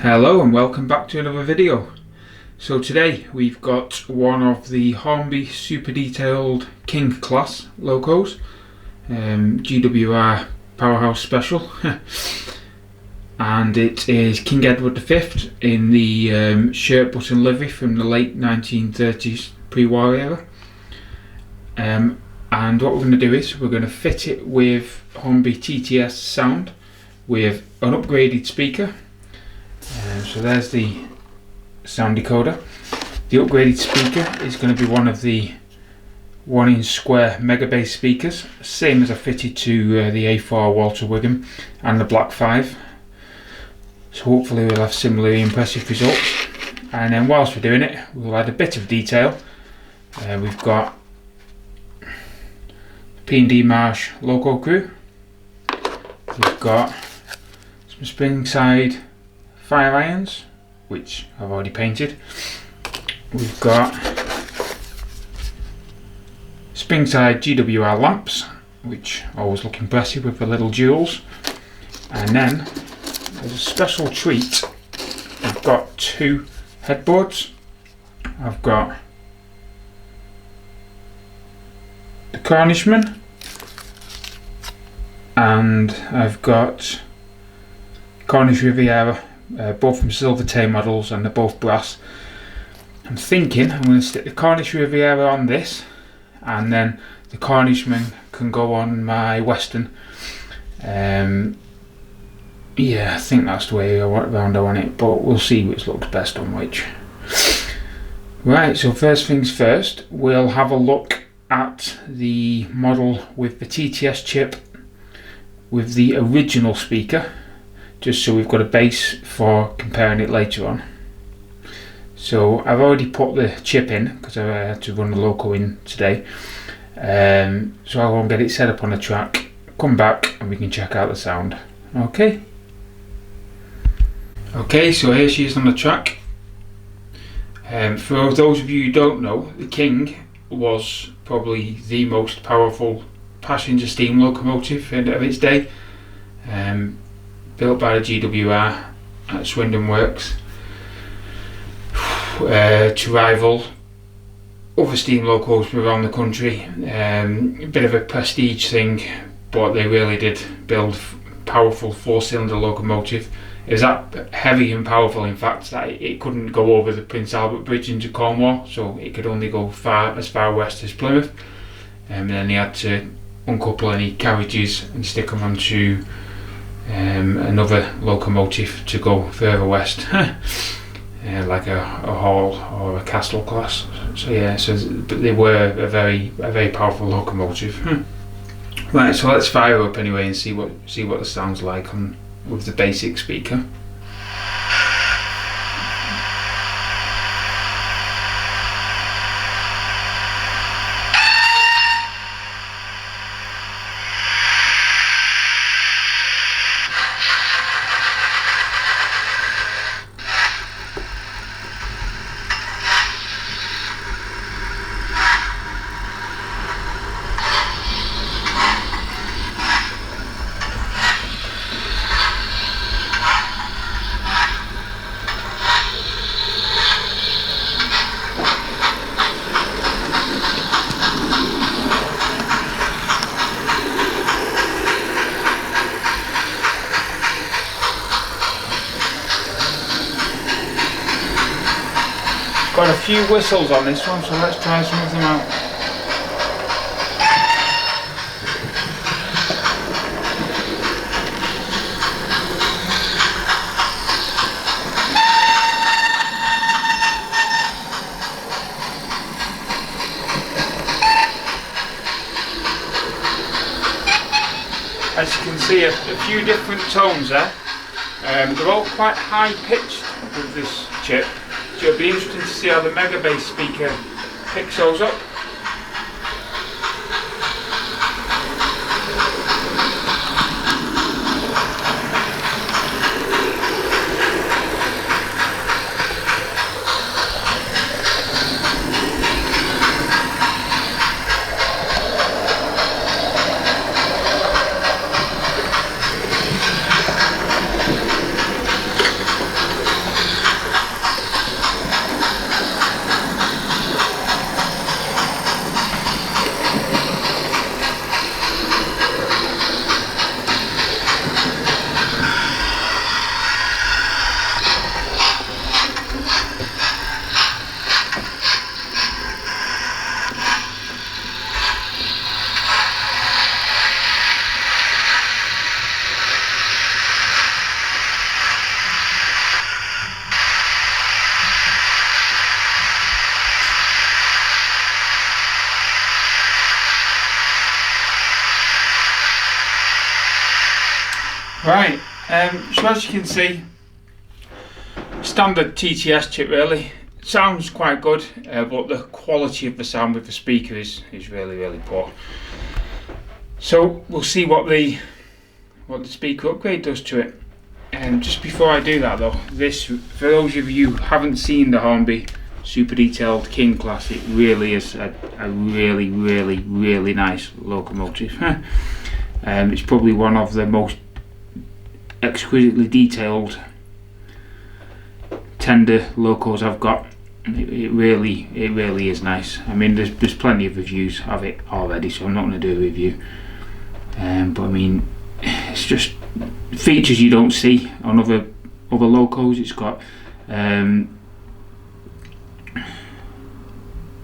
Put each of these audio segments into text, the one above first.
Hello and welcome back to another video. So today we've got one of the Hornby super detailed King class locos, GWR Powerhouse Special, and it is King Edward V in the shirt button livery from the late 1930s pre-war era. And what we're going to do is we're going to fit it with Hornby TTS sound with an upgraded speaker. So there's the sound decoder. The upgraded speaker is going to be one of the 1-inch square mega bass speakers, same as I fitted to the A4 Walter Wigham and the Black 5. So hopefully we'll have similarly impressive results. And then whilst we're doing it, we'll add a bit of detail. We've got P&D Marsh loco crew. We've got some spring side fire irons, which I've already painted. We've got spring side GWR lamps, which always look impressive with the little jewels. And then as a special treat, I've got two headboards. I've got the Cornishman and I've got Cornish Riviera, both from Silvertay models, and they're both brass. I'm thinking I'm going to stick the Cornish Riviera on this, and then the Cornishman can go on my Western. Yeah, I think that's the way around I want it, but we'll see which looks best on which. Right, so first things first, we'll have a look at the model with the TTS chip with the original speaker, just so we've got a base for comparing it later on. So I've already put the chip in because I had to run the loco in today. So I'll go and get it set up on the track, come back and we can check out the sound. Okay, so here she is on the track. For those of you who don't know, the King was probably the most powerful passenger steam locomotive of its day. Built by the GWR at Swindon Works to rival other steam locos around the country. A bit of a prestige thing, but they really did build powerful 4-cylinder locomotive. It was that heavy and powerful, in fact, that it couldn't go over the Prince Albert Bridge into Cornwall, so it could only go as far west as Plymouth. And then they had to uncouple any carriages and stick them onto another locomotive to go further west, like a hall or a castle class. So yeah, but they were a very powerful locomotive. Right, so let's fire up anyway and see what the sounds like with the basic speaker. Got a few whistles on this one, so let's try some of them out. As you can see, a few different tones there. They're all quite high pitched with this chip. So it'll be interesting to see how the mega bass speaker picks those up. Right, so as you can see, standard TTS chip really. It sounds quite good, but the quality of the sound with the speaker is really poor. So we'll see what the speaker upgrade does to it. And just before I do that though, this, for those of you who haven't seen the Hornby Super Detailed King Class, it really is a really nice locomotive. It's probably one of the most exquisitely detailed tender locos I've got. It really is nice. I mean, there's plenty of reviews of it already, so I'm not going to do a review. But I mean, it's just features you don't see on other locos. It's got it's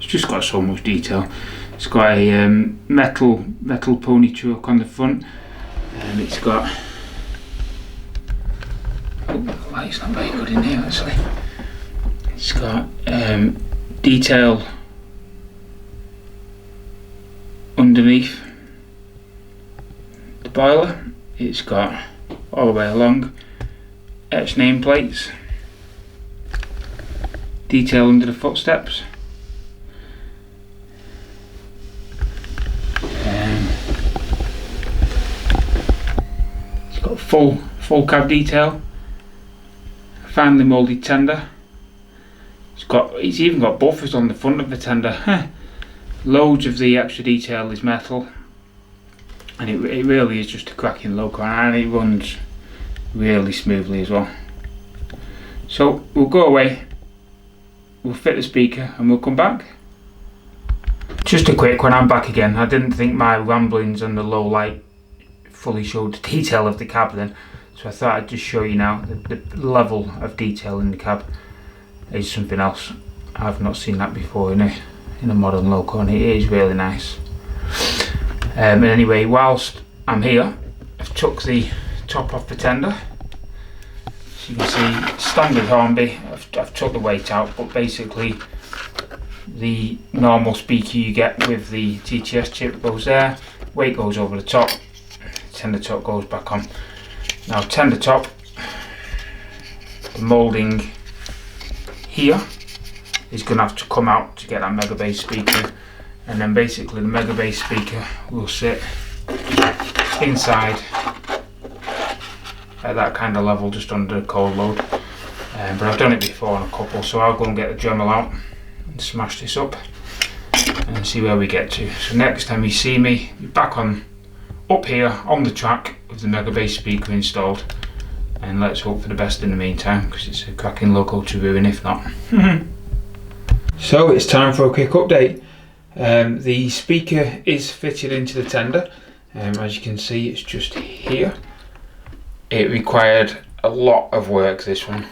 just got so much detail. It's got a metal pony truck on the front, and it's got, oh, the light's not very good in here actually. It's got detail underneath the boiler. It's got all the way along etched nameplates, detail under the footsteps, it's got full cab detail, finely moulded tender. It's even got buffers on the front of the tender. Loads of the extra detail is metal, and it really is just a cracking loco, and it runs really smoothly as well. So we'll go away, we'll fit the speaker, and we'll come back. Just a quick one, I'm back again. I didn't think my ramblings and the low light fully showed the detail of the cab then, so I thought I'd just show you now the level of detail in the cab is something else. I've not seen that before in a modern loco, and it is really nice. And anyway, whilst I'm here, I've took the top off the tender. As you can see, standard Hornby. I've took the weight out, but basically the normal speaker you get with the TTS chip goes there, weight goes over the top, tender top goes back on. Now tender top, the moulding here is going to have to come out to get that mega bass speaker, and then basically the mega bass speaker will sit inside at that kind of level, just under the cold load. But I've done it before on a couple, so I'll go and get the Dremel out and smash this up and see where we get to. So next time you see me, you're back up here on the track with the mega bass speaker installed, and let's hope for the best in the meantime, because it's a cracking loco to ruin if not. So it's time for a quick update. The speaker is fitted into the tender. As you can see, it's just here. It required a lot of work, this one,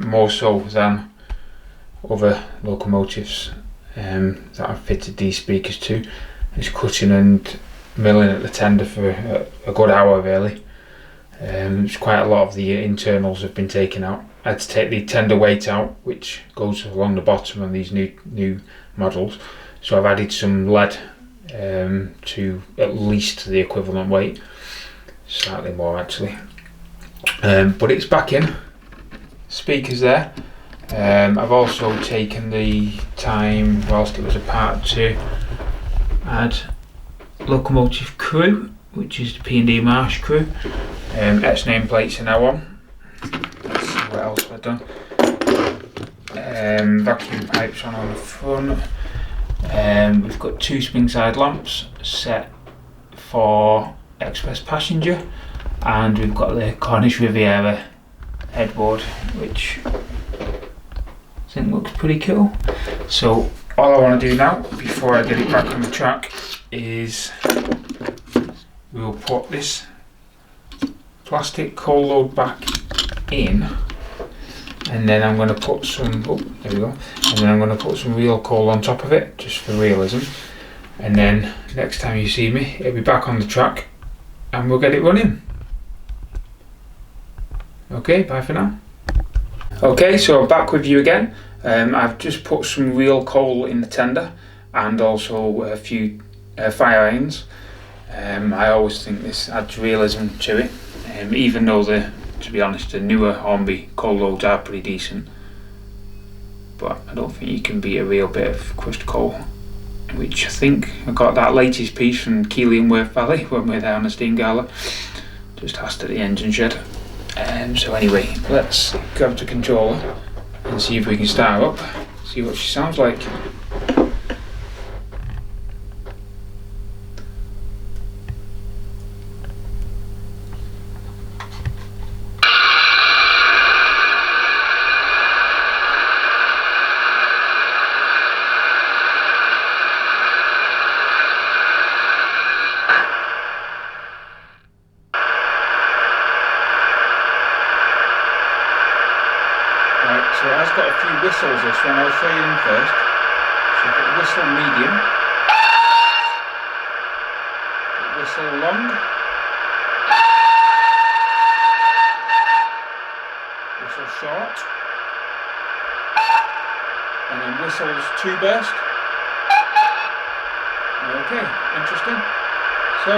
more so than other locomotives that I've fitted these speakers to. It's cutting and milling at the tender for a good hour really. It's quite a lot of the internals have been taken out. I had to take the tender weight out, which goes along the bottom on these new models. So I've added some lead to at least the equivalent weight, slightly more actually. But it's back in, speakers there. I've also taken the time whilst it was apart to add locomotive crew, which is the P&D Marsh crew. Etched nameplates are now on. Let's see what else I've done. Vacuum pipes on the front. We've got two spring side lamps set for express passenger, and we've got the Cornish Riviera headboard, which I think looks pretty cool. So all I want to do now, before I get it back on the track, is we'll put this plastic coal load back in, and then I'm going to put some, oh there we go, and then I'm going to put some real coal on top of it, just for realism. And then next time you see me, it'll be back on the track and we'll get it running. Okay, bye for now. Okay, so I'm back with you again. I've just put some real coal in the tender and also a few fire irons. I always think this adds realism to it. even though to be honest, the newer Hornby coal loads are pretty decent, but I don't think you can beat a real bit of crushed coal, which I think I got that latest piece from Keighley and Worth Valley when we were there on the steam gala, just asked at the engine shed. So anyway, let's grab the controller and see if we can start her up, see what she sounds like. So it has got a few whistles, this one. I'll show you them first. So you've got whistle medium, whistle long, whistle short, and then whistles 2 burst. Okay, interesting. So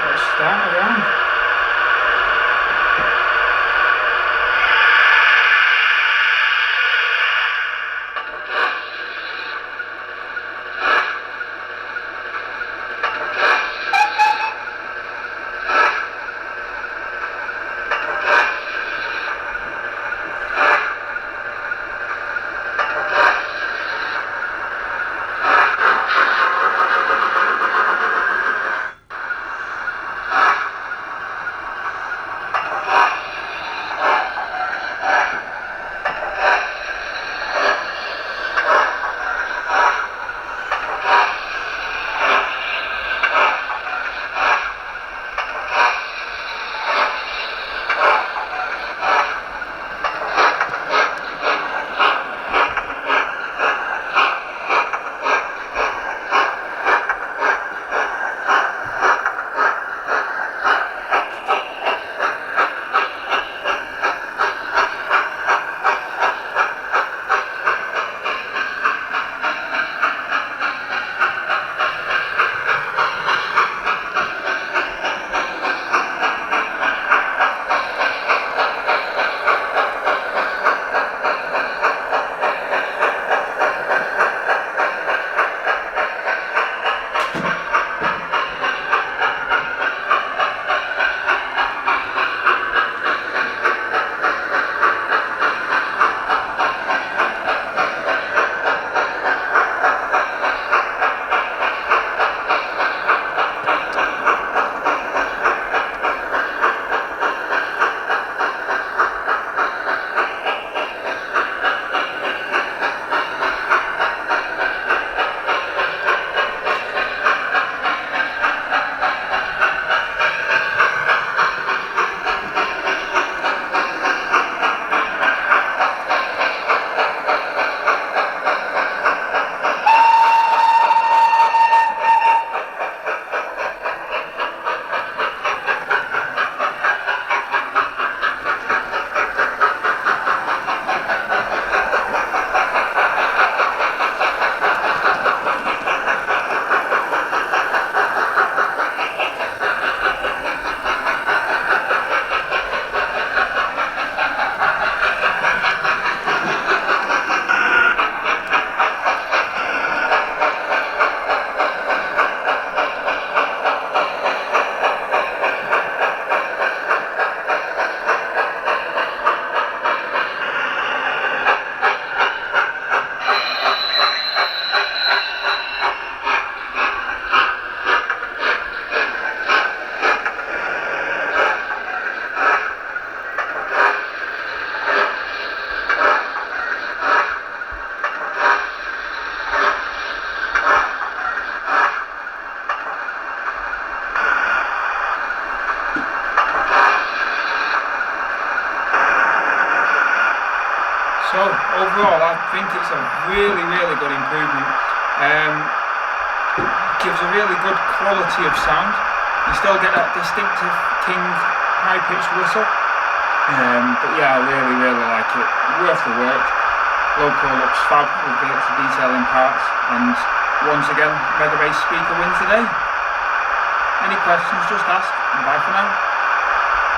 let's start around. So overall, I think it's a really good improvement. Gives a really good quality of sound. You still get that distinctive King high-pitched whistle. But yeah, I really like it. Worth the work. Loco looks fab with the extra detail in parts. And once again, Mega Bass speaker wins the day. Any questions, just ask. And bye for now.